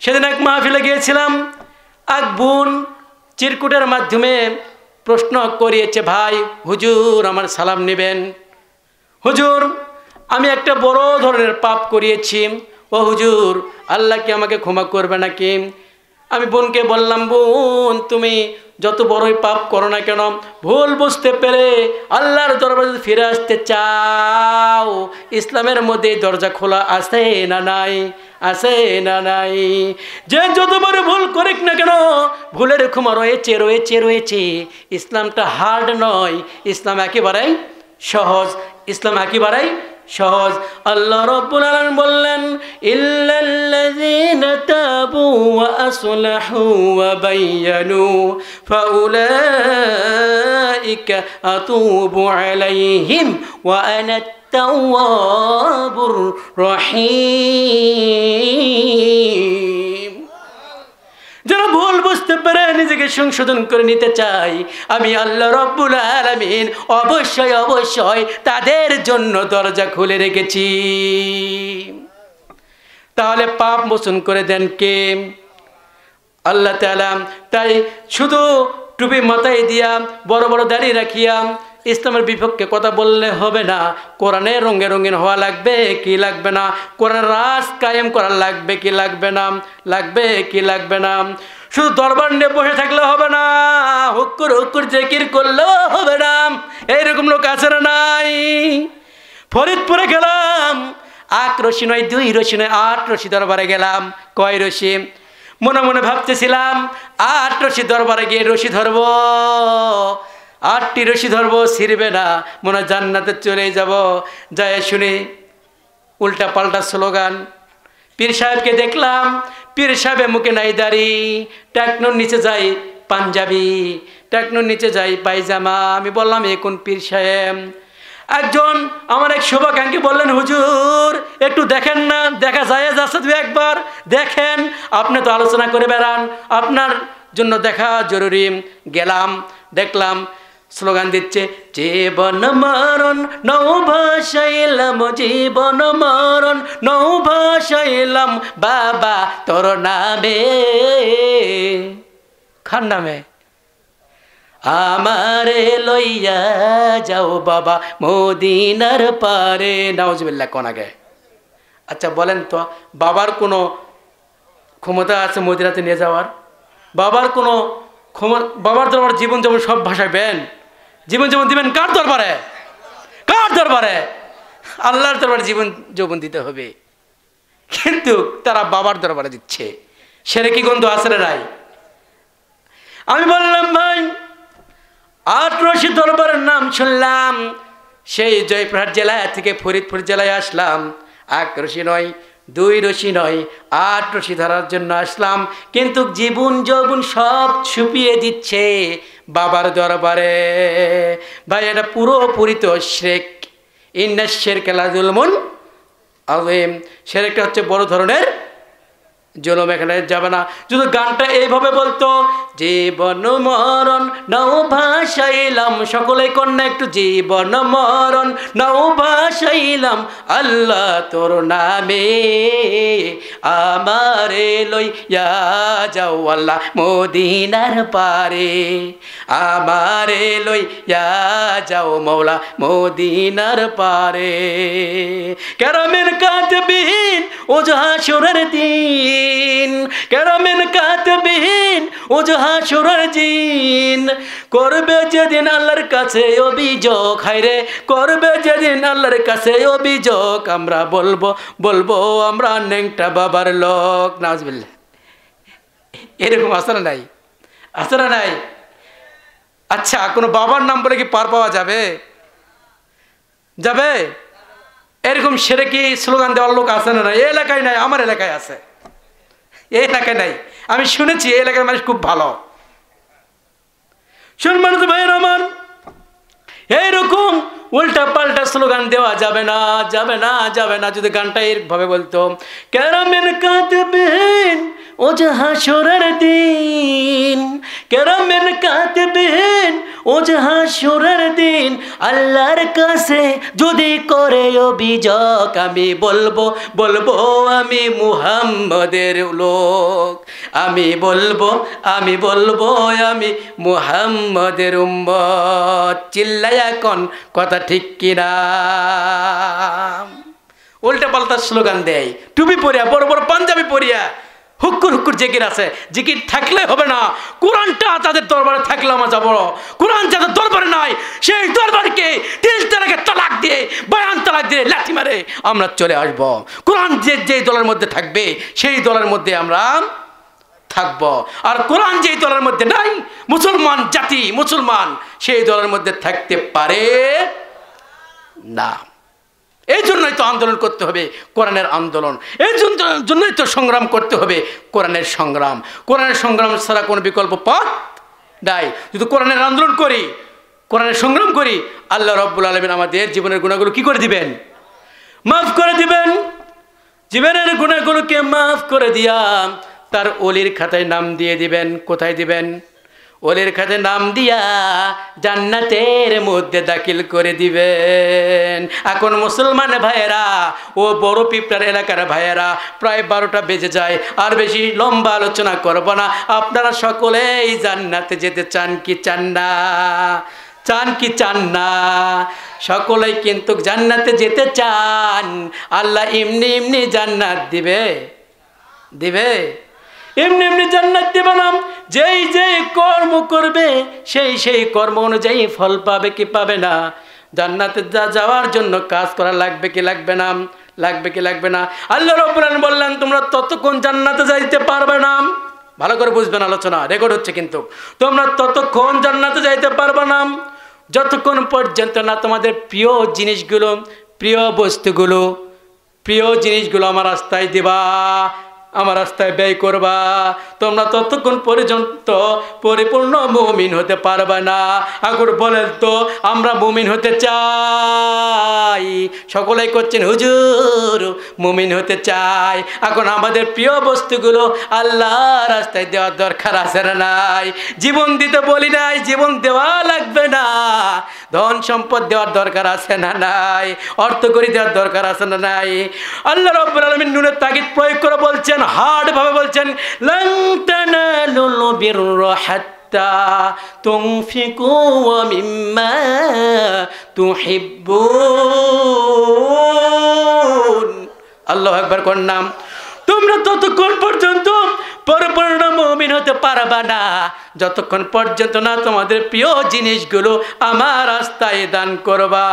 সেদিন এক মাহফিলে গিয়েছিলাম, এক বোন চিরকুটের মাধ্যমে প্রশ্ন করিয়েছে, ভাই হুজুর আমার সালাম নেবেন। হুজুর আমি একটা বড় ধরনের পাপ করিয়েছি, ও হুজুর আল্লাহ কি আমাকে ক্ষমা করবে নাকি? আমি বোনকে বললাম, বোন তুমি যত বড়ই পাপ করো না কেন, ভুল বুঝতে পেরে আল্লাহর দরবারে যদি ফিরে আসতে চাও, ইসলামের মধ্যে দরজা খোলা আছে না নাই? আছে না নাই? যে যতবার ভুল করুক না কেন, ভুলের ক্ষমা রয়েছে রয়েছে রয়েছে। ইসলামটা হার্ড নয়, ইসলাম একেবারেই সহজ, ইসলাম একেবারেই সহজ। আল্লাহ রাব্বুল আলামিন বললেন, ইল্লাল্লাযীনা তাবু ওয়া আসলাহু ওয়া বায়্যানু ফাউলাইকা আতুবু আলাইহিম ওয়া আনা আত-তাওয়াবুর রহিম। যারা ভুল বুঝতে পারে নিজেকে সংশোধন করে নিতে চাই, আমি আল্লাহ রাব্বুল আলামিন অবশ্যই অবশ্যই তাদের জন্য দরজা খুলে রেখেছি। তাহলে পাপ মোচন করে দেন কে? আল্লাহ তাআলা। তাই শুধু টুপি মাথায় দিয়া বড় বড় দাড়ি রাখিয়া ইসলামের বিপক্ষে কথা বললে হবে না। কোরআনে রঙে রঙিন হওয়া লাগবে কি লাগবে না? কোরআনের রাজ কায়েম করা লাগবে কি লাগবে না? লাগবে কি লাগবে না? শুধু দরবার নিয়ে বসে থাকলে হবে না, হুক্কুর হুক্কুর জিকির করলেও হবে না। এইরকম লোক আছে না নাই? ফরিদপুরে গেলাম, 8 রশি নয় 2 রশি নয় 8 রশি দরবারে গেলাম। কয় রশি? মনে মনে ভাবতেছিলাম 8 রশি দরবারে গিয়ে রশি ধরবো, 8টি রশি ধরবো, ছিঁড়বে না, মনে হয় জান্নাতে চলে যাব। যায় শুনি উল্টা পাল্টা স্লোগান। পীর সাহেবকে দেখলাম, পীর সাহেবের মুখে নাই দাড়ি, টাকনুর নিচে যায় পাঞ্জাবি, টাকনুর নিচে যায় পায়জামা। আমি বললাম এ কোন পীর সাহেব? একজন আমার এক শুভাকাঙ্ক্ষী বললেন, হুজুর একটু দেখেন না, দেখা যায় যাচ্ছে 2-1 দেখেন, আপনি তো আলোচনা করে বেড়ান, আপনার জন্য দেখা জরুরি। গেলাম, দেখলাম স্লোগান দিচ্ছে, জীবন মরণ নৌ ভাসাইলাম, জীবন মরণ নৌ ভাসাইলাম বাবা তোর নামে। খান নামে আমারে লইয়া যাও বাবা মদিনার পারে। নাউজুবিল্লাহ কোন আগে। আচ্ছা বলেন তো, বাবার কোনো ক্ষমতা আছে মদিনাতে নিয়ে যাওয়ার? বাবার কোনো বাবার দরবার জীবন যেমন সব ভাসাবেন, জীবন যেমন দিবেন কার দরবারে? কার দরবারে? আল্লাহর দরবারে জীবন যৌবন দিতে হবে। কিন্তু তারা বাবার দরবারে দিচ্ছে। সেরে কি গন্ধ আছে না নাই? আমি বললাম, ভাই 8 রশি দরবারের নাম শুনলাম, সেই জয়পুরহাট জেলা থেকে ফরিদপুর জেলায় আসলাম। 1 রশি নয় 2 রশি নয় 8 রশি ধরার জন্য আসলাম, কিন্তু জীবন যৌবন সব ছুপিয়ে দিচ্ছে বাবার দরবারে। ভাই এটা পুরোপুরি তো শিরক। ইন্নাশ শিরকা লাযুলমুন আযীম। শিরকটা হচ্ছে বড় ধরনের জুলুম, এখানে যাবে না। যদি গানটা এইভাবে বলতো, জীবন মরণ নৌ ভাসাইলাম, সকলে কন্যা একটু, জীবন মরণ নৌ ভাসাইলাম আল্লাহ তোর নামে, আমারে লইয়া যাও আল্লাহ মদিনার পারে, আমারে লইয়া যাও মওলা মদিনার পারে। কেরামের কাতবিন ওজা হাসরের দিন, কেরামের কাতবিন ওজা হাসরের দিন, করবে যেদিন আল্লাহর কাছে অভিযোগ, হায়রে করবে যেদিন আল্লাহর কাছে অভিযোগ, আমরা বলবো বলবো আমরা নেংটা বাবার লোক। নাউজুবিল্লাহ। এরকম আসরা নাই? আসরা নাই? আচ্ছা কোনো বাবার নাম বলে কি পার পাওয়া যাবে? যাবে? এরকম শিরকি স্লোগান দেওয়ার লোক আছে না? এই এলাকায় নাই, আমার এলাকায় আছে। এই এলাকায় নাই, আমি শুনেছি এই এলাকার মানুষ খুব ভালো। শুনবেন তো ভাইয়ের আমার, এইরকম উল্টা পাল্টা স্লোগান দেওয়া যাবে না, যাবে না, যাবে না। যদি গানটা এইভাবে বলতো, কেরামের কাতবিন ওজা হাসরের দিন, কেরামের কাতবিন হাসরের দিন আল্লাহর কাছে যদি করে অভিযোগ, আমি বলবো আমি মুহাম্মদের লোক, আমি বলবো আমি মুহাম্মদের উম্মত। চিল্লায়া কোন কথা ঠিক কিনা? উল্টা পাল্টা স্লোগান দেয়, টুপি পরিয়া, বড় বড় পাঞ্জাবি পরিয়া, হুক্কুর হুক্কুর জিকির আছে। জিকির থাকলে হবে না, কোরআনটা তাদের দরবারে থাকলে আমার যাব। কোরআন যাদের দরবারে নাই, সেই দরবারকে 3 তালাকে তালাক দিয়ে, বয়ান তালাক দিয়ে লাঠি মারে আমরা চলে আসব। কোরআন যে দলের মধ্যে থাকবে সেই দলের মধ্যে আমরা থাকব। আর কোরআন যেই দলের মধ্যে নাই, মুসলমান জাতি, মুসলমান সেই দলের মধ্যে থাকতে পারে না। এই জন্যই তো আন্দোলন করতে হবে, কোরআনের আন্দোলন। এই জন্যই তো সংগ্রাম করতে হবে, কোরআনের সংগ্রাম। কোরআনের সংগ্রাম ছাড়া কোনো বিকল্প পথ নাই। যদি কোরআনের আন্দোলন করি, কোরআনের সংগ্রাম করি, আল্লাহ রাব্বুল আলামিন আমাদের জীবনের গুনাহগুলো কি করে দিবেন? মাফ করে দিবেন। জীবনের গুনাহগুলোকে মাফ করে দিয়া তার ওলির খাতায় নাম দিয়ে দিবেন। কোথায় দিবেন? ওলির খাতায় নাম দিয়া জান্নাতের মধ্যে দাখিল করে দিবেন। এখন মুসলমান ভাইয়েরা ও বড় পিপলার এলাকার ভাইয়েরা, প্রায় 12টা বেজে যায়, আর বেশি লম্বা আলোচনা করব না। আপনারা সকলেই জান্নাতে যেতে চান কি চান না? চান কি চান না? সকলেই কিন্তু জান্নাতে যেতে চান। আল্লাহ এমনি এমনি জান্নাত দিবে? এমনি এমনি জান্নাত দিবে না। যেই কর্ম করবে সেই কর্ম অনুযায়ী ফল পাবে কি পাবে না? জান্নাতে যাওয়ার জন্য কাজ করা লাগবে কি লাগবে না? আল্লাহ রাব্বুল আলামিন বললেন, তোমরা ততক্ষণ জান্নাতে যাইতে পারবে না। ভালো করে বুঝবেন, আলোচনা রেকর্ড হচ্ছে কিন্তু। তোমরা ততক্ষণ জান্নাতে যাইতে পারবে না যতক্ষণ পর্যন্ত না তোমাদের প্রিয় জিনিসগুলো, প্রিয় বস্তুগুলো, প্রিয় জিনিসগুলো আমার রাস্তায় দিবা, আমার রাস্তায় ব্যয় করবা। তোমরা ততক্ষণ পর্যন্ত পরিপূর্ণ মুমিন হতে পারবে না। আগুর বলেন তো, আমরা মুমিন হতে চাই। সকলেই করছেন হুজুর মুমিন হতে চাই। এখন আমাদের প্রিয় বস্তুগুলো আল্লাহ রাস্তায় দেওয়ার দরকার আছে না নাই? জীবন দিতে বলি নাই, জীবন দেওয়া লাগবে না। ধন সম্পদ দেওয়ার দরকার আছে না নাই? অর্থ করি দেওয়ার দরকার আছে না নাই? আল্লাহ রাব্বুল আলামিন নুনের তাগিদ প্রয়োগ করে বলছেন, হার্ড ভাবে বলছেন, লান তানালুল বিররা হাত্তা তুনফিকু মিম্মা তুহিব্বুন। আল্লাহু আকবার কোন নাম। তোমরা ততক্ষণ পর্যন্ত পরিপূর্ণ মুমিন হতে পারবা না যতক্ষণ পর্যন্ত না তোমাদের প্রিয় জিনিসগুলো আমার রাস্তায় দান করবা।